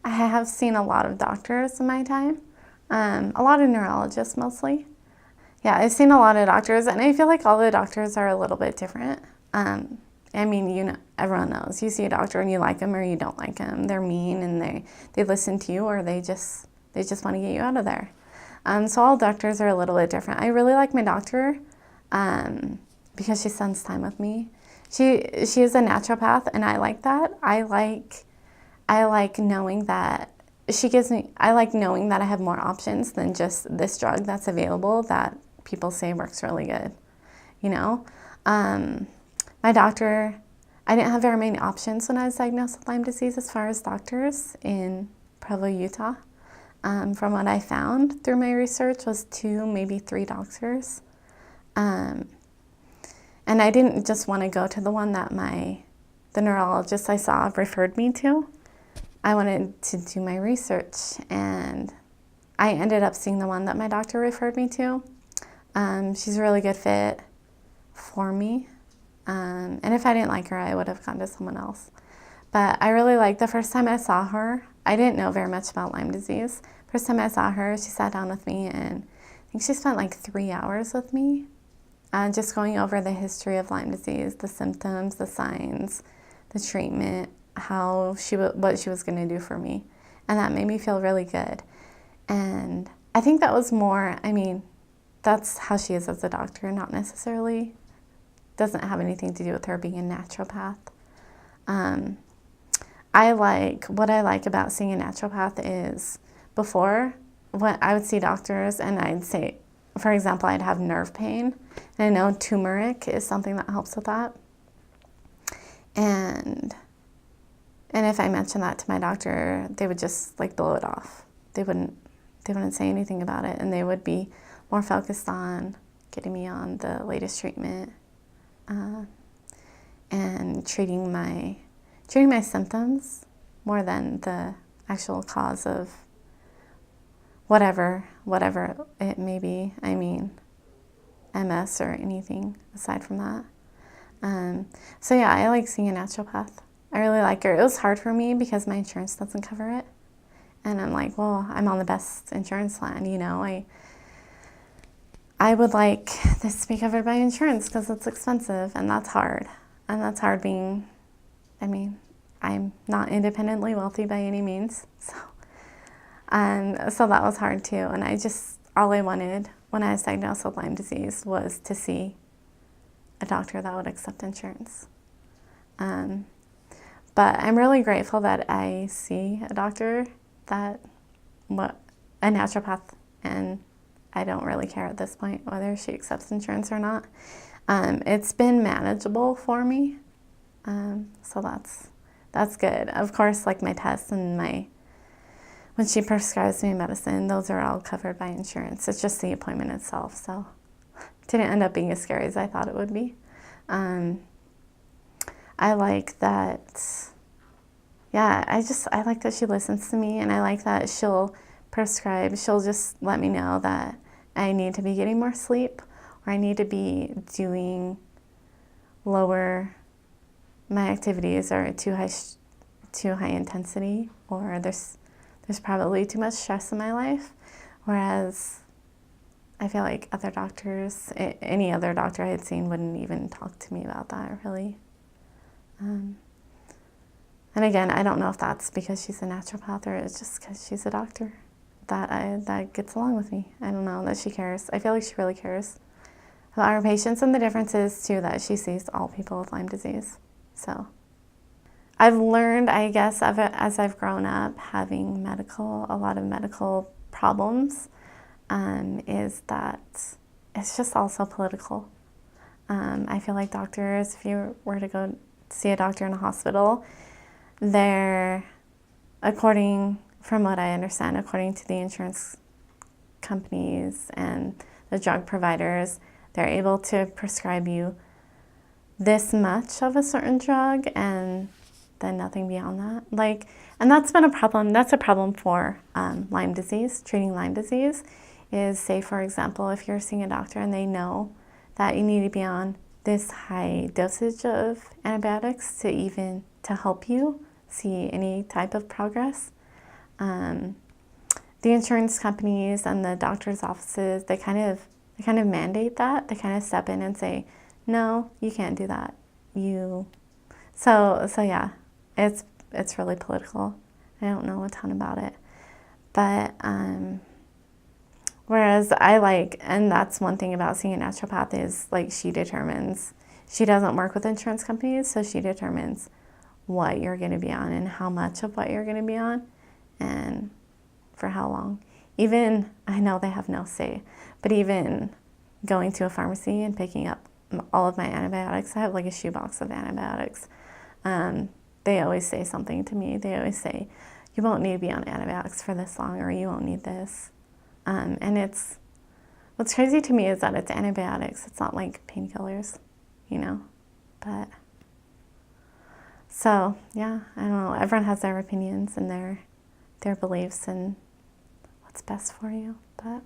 I have seen a lot of doctors in my time, a lot of neurologists mostly. Yeah, I've seen a lot of doctors, and I feel like all the doctors are a little bit different. I mean, you know, everyone knows. You see a doctor and you like them or you don't like them. They're mean and they listen to you, or they just want to get you out of there. So all doctors are a little bit different. I really like my doctor because she spends time with me. She is a naturopath, and I like that. I like knowing that I like knowing that I have more options than just this drug that's available that people say works really good, you know? My doctor, I didn't have very many options when I was diagnosed with Lyme disease as far as doctors in Provo, Utah. From what I found through my research was 2, maybe 3 doctors. And I didn't just want to go to the one that the neurologist I saw referred me to. I wanted to do my research, and I ended up seeing the one that my doctor referred me to. She's a really good fit for me. And if I didn't like her, I would have gone to someone else. But I really liked the first time I saw her. I didn't know very much about Lyme disease. First time I saw her, she sat down with me, and I think she spent like 3 hours with me, just going over the history of Lyme disease, the symptoms, the signs, the treatment, what she was going to do for me. And that made me feel really good. And I think that was more, I mean, that's how she is as a doctor, not necessarily, doesn't have anything to do with her being a naturopath. What I like about seeing a naturopath is before, when I would see doctors and I'd say, for example, I'd have nerve pain, and I know turmeric is something that helps with that. And if I mentioned that to my doctor, they would just like blow it off. They wouldn't say anything about it, and they would be more focused on getting me on the latest treatment and treating my symptoms more than the actual cause of whatever it may be. I mean, MS or anything aside from that. So yeah, I like seeing a naturopath. I really like her. It was hard for me because my insurance doesn't cover it. And I'm like, well, I'm on the best insurance plan, you know. I would like this to be covered by insurance because it's expensive, and that's hard. And that's hard being, I mean, I'm not independently wealthy by any means. So that was hard too. And all I wanted when I was diagnosed with Lyme disease was to see a doctor that would accept insurance. But I'm really grateful that I see a doctor a naturopath, and I don't really care at this point whether she accepts insurance or not. It's been manageable for me, so that's good. Of course, like my tests and when she prescribes me medicine, those are all covered by insurance. It's just the appointment itself, so it didn't end up being as scary as I thought it would be. I like that, I like that she listens to me, and I like that she'll just let me know that I need to be getting more sleep, or I need to be my activities are too high intensity, or there's probably too much stress in my life. Whereas I feel like any other doctor I had seen wouldn't even talk to me about that, really. And again, I don't know if that's because she's a naturopath or it's just because she's a doctor that gets along with me. I don't know, that she cares. I feel like she really cares about our patients, and the difference is, too, that she sees all people with Lyme disease. So I've learned, I guess, as I've grown up, having a lot of medical problems, is that it's just also political. I feel like doctors, if you were to go see a doctor in a hospital, from what I understand, according to the insurance companies and the drug providers, they're able to prescribe you this much of a certain drug and then nothing beyond that. And that's been a problem. That's a problem for Lyme disease, treating Lyme disease, is, say, for example, if you're seeing a doctor and they know that you need to be on this high dosage of antibiotics to help you see any type of progress, The insurance companies and the doctor's offices, they kind of mandate that. They kind of step in and say, no, you can't do that. So yeah, it's really political. I don't know a ton about it. But whereas and that's one thing about seeing a naturopath is like she doesn't work with insurance companies, so she determines what you're going to be on and how much of what you're going to be on and for how long. Even, I know they have no say, but even going to a pharmacy and picking up all of my antibiotics, I have like a shoebox of antibiotics. They always say something to me. They always say, you won't need to be on antibiotics for this long, or you won't need this. And what's crazy to me is that it's antibiotics. It's not like painkillers, but so yeah, I don't know. Everyone has their opinions and their beliefs and what's best for you, but